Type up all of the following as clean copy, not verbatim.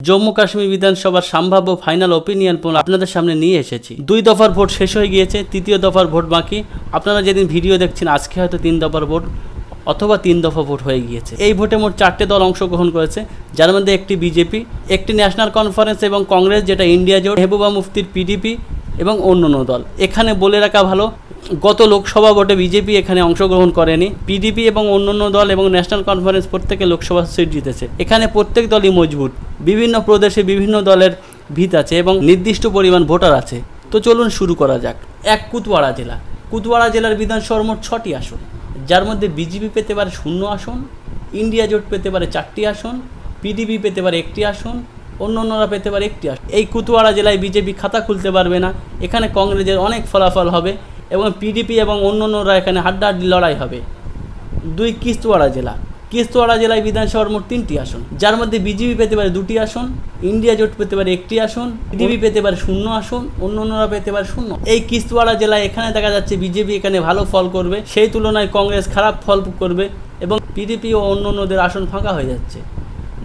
জম্মু কাশ্মীর বিধানসভার সম্ভাব্য final opinion pole আপনাদের সামনে নিয়ে এসেছি। 2 দফার ভোট শেষ হয়ে গিয়েছে, 3য় দফার ভোট বাকি। আপনারা যেদিন ভিডিও দেখছেন আজকে হয়তো 3 দফার ভোট অথবা 3 দফা ভোট হয়ে গিয়েছে। এই ভোটে মোট 4টে দল অংশগ্রহণ করেছে, যার মধ্যে একটি বিজেপি, একটি ন্যাশনাল কনফারেন্স এবং কংগ্রেস যেটা ইন্ডিয়া জোট, মেহবুবা মুফতির পিডিপি এবং অন্যান্য দল। এখানে বলে রাখা ভালো, গত লোকসভা ভোটে বিজেপি এখানে অংশগ্রহণ করেনি। পিডিপি এবং অন্যান্য দল এবং ন্যাশনাল কনফারেন্স প্রত্যেকে লোকসভা সিট জিতেছে। এখানে প্রত্যেক দলই মজবুত, বিভিন্ন প্রদেশে বিভিন্ন দলের ভিত আছে এবং নির্দিষ্ট পরিমাণ ভোটার আছে। তো চলুন শুরু করা যাক। কুতওয়াড়া জেলা। কুতওয়াড়া জেলার বিধানসভার মোট 6টি আসন, যার মধ্যে বিজেপি পেতে পারে 0 আসন, ইন্ডিয়া জোট পেতে পারে 4টি আসন, পিডিপি পেতে পারে 1টি আসন, অন্যান্যরা পেতে পারে 1টি আসন। এই কুতওয়াড়া জেলায় বিজেপি খাতা খুলতে পারবে না। এখানে কংগ্রেসের অনেক ফলাফল হবে এবং পিডিপি এবং অন্যান্যরা এখানে হাড্ডাহাড্ডি লড়াই হবে। 2 কিস্তওয়াড়া জেলা। কিস্তওয়াড়া জেলায় বিধানসভার মোট 3টি আসন, যার মধ্যে বিজেপি পেতে পারে 2টি আসন, ইন্ডিয়া জোট পেতে পারে 1টি আসন, পিডিপি পেতে পারে 0 আসন, অন্যান্যরা পেতে পারে 0। এই কিস্তওয়াড়া জেলায় এখানে দেখা যাচ্ছে বিজেপি এখানে ভালো ফল করবে, সেই তুলনায় কংগ্রেস খারাপ ফল করবে এবং পিডিপি ও অন্যান্যদের আসন ফাঁকা হয়ে যাচ্ছে।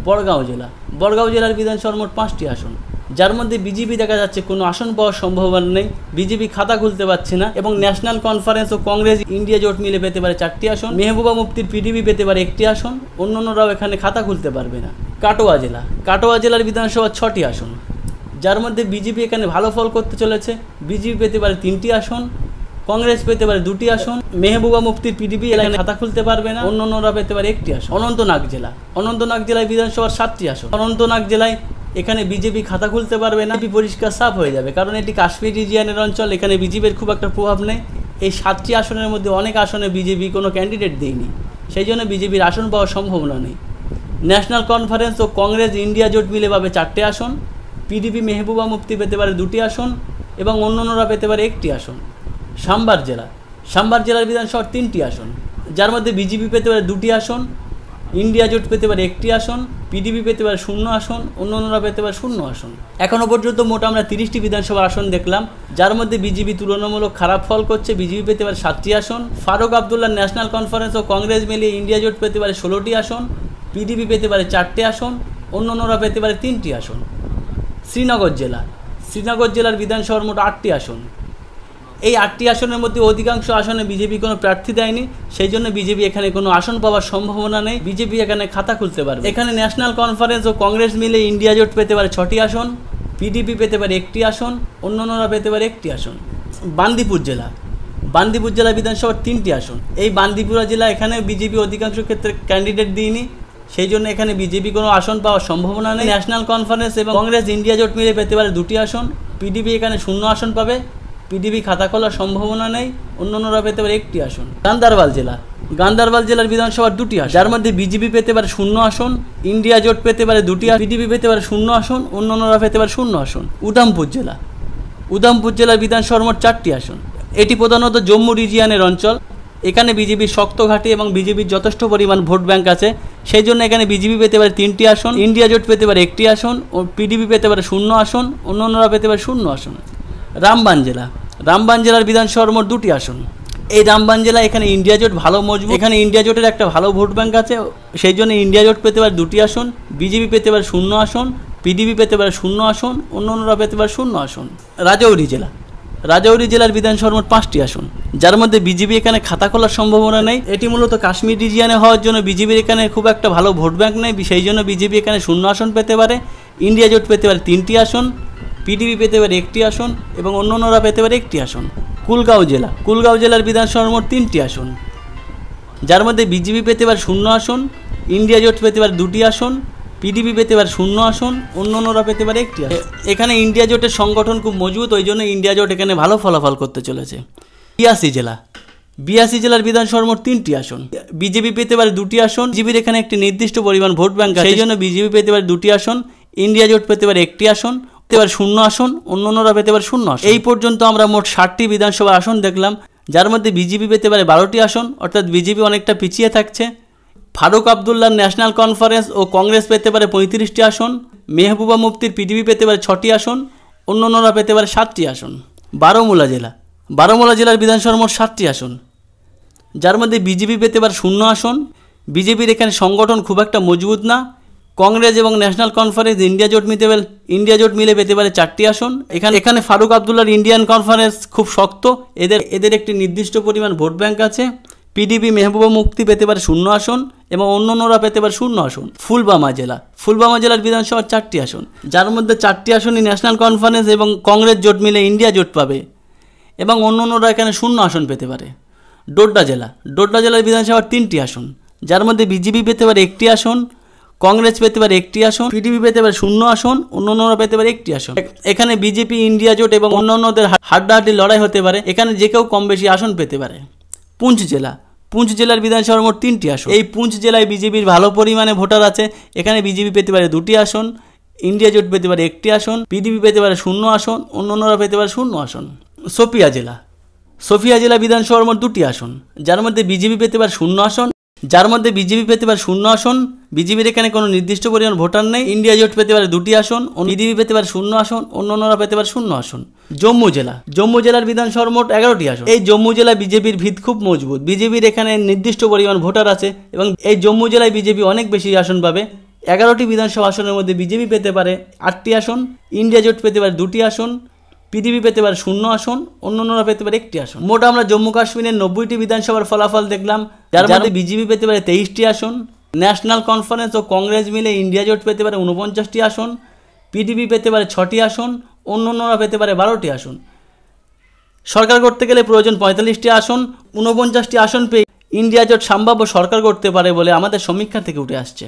বড়গাঁও জেলা। বড়গাঁও জেলার বিধানসভার মোট 5টি আসন, যার মধ্যে বিজেপি দেখা যাচ্ছে কোনো আসন পাওয়ার সম্ভাবনা নেই, বিজেপি খাতা খুলতে পারছে না এবং ন্যাশনাল কনফারেন্স ও কংগ্রেস ইন্ডিয়া জোট মিলে পেতে পারে 4টি আসন, মেহবুবা মুফতির পিডিপি পেতে পারে 1টি আসন, অন্যান্যরাও এখানে খাতা খুলতে পারবে না। কাটোয়া জেলা। কাটোয়া জেলার বিধানসভার 6টি আসন, যার মধ্যে বিজেপি এখানে ভালো ফল করতে চলেছে, বিজেপি পেতে পারে 3টি আসন, কংগ্রেস পেতে পারে 2টি আসন, মেহবুবা মুফতির পিডিপি এখানে খাতা খুলতে পারবে না, অন্যান্যরা পেতে পারে 1টি আসন। অনন্তনাগ জেলা। অনন্তনাগ জেলায় বিধানসভার 7টি আসন। অনন্তনাগ জেলায় এখানে বিজেপি খাতা খুলতে পারবে না, পরিষ্কার সাফ হয়ে যাবে, কারণ এটি কাশ্মীর রিজিয়নের অঞ্চল, এখানে বিজেপির খুব একটা প্রভাব নেই। এই 7টি আসনের মধ্যে অনেক আসনে বিজেপি কোনো ক্যান্ডিডেট দেয়নি, সেই জন্য বিজেপির আসন পাওয়ার সম্ভাবনা নেই। ন্যাশনাল কনফারেন্স ও কংগ্রেস ইন্ডিয়া জোট মিলে পাবে 4টে আসন, পিডিপি মেহবুবা মুফতি পেতে পারে 2টি আসন এবং অন্যান্যরা পেতে পারে 1টি আসন। সাম্বার জেলা। সাম্বার জেলার বিধানসভার 3টি আসন, যার মধ্যে বিজেপি পেতে পারে 2টি আসন, ইন্ডিয়া জোট পেতে পারে 1টি আসন, পিডিপি পেতে পারে 0 আসন, অন্যান্যরা পেতে পারে 0 আসন। এখনও পর্যন্ত মোট আমরা 30টি বিধানসভা আসন দেখলাম, যার মধ্যে বিজেপি তুলনামূলক খারাপ ফল করছে, বিজেপি পেতে পারে 7টি আসন, ফারুক আবদুল্লাহ ন্যাশনাল কনফারেন্স ও কংগ্রেস মিলিয়ে ইন্ডিয়া জোট পেতে পারে 16টি আসন, পিডিপি পেতে পারে 4টে আসন, অন্যান্যরা পেতে পারে 3টি আসন। শ্রীনগর জেলা। শ্রীনগর জেলার বিধানসভার মোট 8টি আসন। এই 8টি আসনের মধ্যে অধিকাংশ আসনে বিজেপি কোনো প্রার্থী দেয়নি, সেই জন্য বিজেপি এখানে কোনো আসন পাওয়ার সম্ভাবনা নেই, বিজেপি এখানে খাতা খুলতে পারবে। এখানে ন্যাশনাল কনফারেন্স ও কংগ্রেস মিলে ইন্ডিয়া জোট পেতে পারে 6টি আসন, পিডিপি পেতে পারে 1টি আসন, অন্যান্যরা পেতে পারে 1টি আসন। বান্দিপুর জেলা। বান্দিপুর জেলা বিধানসভার 3টি আসন। এই বান্দিপুরা জেলা এখানে বিজেপি অধিকাংশ ক্ষেত্রে ক্যান্ডিডেট দিইনি, সেই জন্য এখানে বিজেপি কোনো আসন পাওয়ার সম্ভাবনা নেই। ন্যাশনাল কনফারেন্স এবং কংগ্রেস ইন্ডিয়া জোট মিলে পেতে পারে 2টি আসন, পিডিপি এখানে 0 আসন পাবে, পিডিপি খাতা খোলার সম্ভাবনা নেই, অন্যান্যরা পেতে পারে 1টি আসন। গান্দারবাল জেলা। গান্দারবাল জেলার বিধানসভার 2টি আসন, যার মধ্যে বিজেপি পেতে পারে 0 আসন, ইন্ডিয়া জোট পেতে পারে 2টি আসন, পিডিপি পেতে পারে 0 আসন, অন্যান্যরা পেতে পারে 0 আসন। উধামপুর জেলা। উধামপুর জেলার বিধানসভার মোট 4টি আসন। এটি প্রধানত জম্মু রিজিয়নের অঞ্চল, এখানে বিজেপির শক্ত ঘাঁটি এবং বিজেপির যথেষ্ট পরিমাণ ভোট ব্যাংক আছে, সেই জন্য এখানে বিজেপি পেতে পারে 3টি আসন, ইন্ডিয়া জোট পেতে পারে 1টি আসন, ও পিডিপি পেতে পারে 0 আসন, অন্যান্যরা পেতে পারে 0 আসন। রামবান জেলা। রামবান জেলার বিধানসভার মোট 2টি আসন। এই রামবান জেলা এখানে ইন্ডিয়া জোট ভালো মজবুত, এখানে ইন্ডিয়া জোটের একটা ভালো ভোট ব্যাংক আছে, সেই জন্য ইন্ডিয়া জোট পেতে পারে 2টি আসন, বিজেপি পেতে পারে 0 আসন, পিডিপি পেতে পারে 0 আসন, অন্যান্যরা পেতে পারে 0 আসন। রাজৌরি জেলা। রাজৌরি জেলার বিধানসভার মোট 5টি আসন, যার মধ্যে বিজেপি এখানে খাতা খোলার সম্ভাবনা নেই। এটি মূলত কাশ্মীর রিজিয়নে হওয়ার জন্য বিজেপির এখানে খুব একটা ভালো ভোট ব্যাংক নেই, সেই জন্য বিজেপি এখানে 0 আসন পেতে পারে, ইন্ডিয়া জোট পেতে পারে 3টি আসন, পিডিপি পেতে পারে 1টি আসন এবং অন্যান্যরা পেতে পারে 1টি আসন। কুলগাঁও জেলা। কুলগাঁও জেলার বিধানসভার মোট 3টি আসন, যার মধ্যে বিজেপি পেতে পারে 0 আসন, ইন্ডিয়া জোট পেতে পারে 2টি আসন, পিডিপি পেতে পারে 0 আসন, অন্যান্যরা পেতে পারে 1টি আসন। এখানে ইন্ডিয়া জোটের সংগঠন খুব মজবুত, ওই জন্য ইন্ডিয়া জোট এখানে ভালো ফলাফল করতে চলেছে। বিয়াসী জেলা। বিয়াসী জেলার বিধানসভার মোট 3টি আসন, বিজেপি পেতে পারে 2টি আসন, বিজেপির এখানে একটি নির্দিষ্ট পরিমাণ ভোট ব্যাংক আছে, সেই জন্য বিজেপি পেতে পারে 2টি আসন, ইন্ডিয়া জোট পেতে পারে 1টি আসন, পেতে পারে 0 আসন, অন্যান্যরা পেতে পারে 0 আসন। এই পর্যন্ত আমরা মোট 60টি বিধানসভা আসন দেখলাম, যার মধ্যে বিজেপি পেতে পারে 12টি আসন, অর্থাৎ বিজেপি অনেকটা পিছিয়ে থাকছে। ফারুক আবদুল্লাহ ন্যাশনাল কনফারেন্স ও কংগ্রেস পেতে পারে 35টি আসন, মেহবুবা মুফতির পিডিপি পেতে পারে 6টি আসন, অন্যান্যরা পেতে পারে 7টি আসন। বারমুলা জেলা। বারমুলা জেলার বিধানসভার মোট 7টি আসন, যার মধ্যে বিজেপি পেতে পারে 0 আসন, বিজেপির এখানে সংগঠন খুব একটা মজবুত না, কংগ্রেস এবং ন্যাশনাল কনফারেন্স ইন্ডিয়া জোট মিলে পেতে পারে 4টি আসন। এখানে ফারুক আবদুল্লাহর ইন্ডিয়ান কনফারেন্স খুব শক্ত, এদের একটি নির্দিষ্ট পরিমাণ ভোট ব্যাংক আছে। পিডিপি মেহবুবা মুফতি পেতে পারে 0 আসন এবং অন্যান্যরা পেতে পারে 0 আসন। ফুলবামা জেলার বিধানসভার 4টি আসন, যার মধ্যে 4টি আসনই ন্যাশনাল কনফারেন্স এবং কংগ্রেস জোট মিলে ইন্ডিয়া জোট পাবে এবং অন্যান্যরা এখানে 0 আসন পেতে পারে। ডোডা জেলার বিধানসভার 3টি আসন, যার মধ্যে বিজেপি পেতে পারে 1টি আসন, কংগ্রেস পেতে পারে 1টি আসন, পিডিপি পেতে পারে 0 আসন, অন্যান্যরা পেতে পারে 1টি আসন। এখানে বিজেপি, ইন্ডিয়া জোট এবং অন্যান্যদের হাড্ডাহাড্ডি লড়াই হতে পারে, এখানে যে কেউ কম বেশি আসন পেতে পারে। পুঞ্চ জেলার বিধানসভার মোট 3টি আসন। এই পুঞ্চ জেলায় বিজেপির ভালো পরিমাণে ভোটার আছে, এখানে বিজেপি পেতে পারে 2টি আসন, ইন্ডিয়া জোট পেতে পারে 1টি আসন, পিডিপি পেতে পারে 0 আসন, অন্যান্যরা পেতে পারে 0 আসন। সোফিয়া জেলা বিধানসভার মোট 2টি আসন, যার মধ্যে বিজেপি পেতে পারে 0 আসন। বিজেপির এখানে কোনো নির্দিষ্ট পরিমাণ ভোটার নেই। ইন্ডিয়া জোট পেতে পারে 2টি আসন, পিডিপি পেতে পারে 0 আসন, অন্যান্যরা পেতে পারে 0 আসন। জম্মু জেলার বিধানসভার মোট 11টি আসন। এই জম্মু জেলা বিজেপির ভিত খুব মজবুত, বিজেপির এখানে নির্দিষ্ট পরিমাণ ভোটার আছে এবং এই জম্মু জেলায় বিজেপি অনেক বেশি আসন পাবে। 11টি বিধানসভা আসনের মধ্যে বিজেপি পেতে পারে 8টি আসন, ইন্ডিয়া জোট পেতে পারে 2টি আসন, পিডিপি পেতে পারে 0 আসন, অন্যান্যরা পেতে পারে 1টি আসন। মোট আমরা জম্মু কাশ্মীরের 90টি বিধানসভার ফলাফল দেখলাম, যার মধ্যে বিজেপি পেতে পারে 23টি আসন, ন্যাশনাল কনফারেন্স ও কংগ্রেস মিলে ইন্ডিয়া জোট পেতে পারে 49টি আসন, পিডিপি পেতে পারে 6টি আসন, অন্যান্যরা পেতে পারে 12টি আসন। সরকার করতে গেলে প্রয়োজন 45টি আসন। 49টি আসন পেয়ে ইন্ডিয়া জোট সম্ভাব্য সরকার করতে পারে বলে আমাদের সমীক্ষা থেকে উঠে আসছে।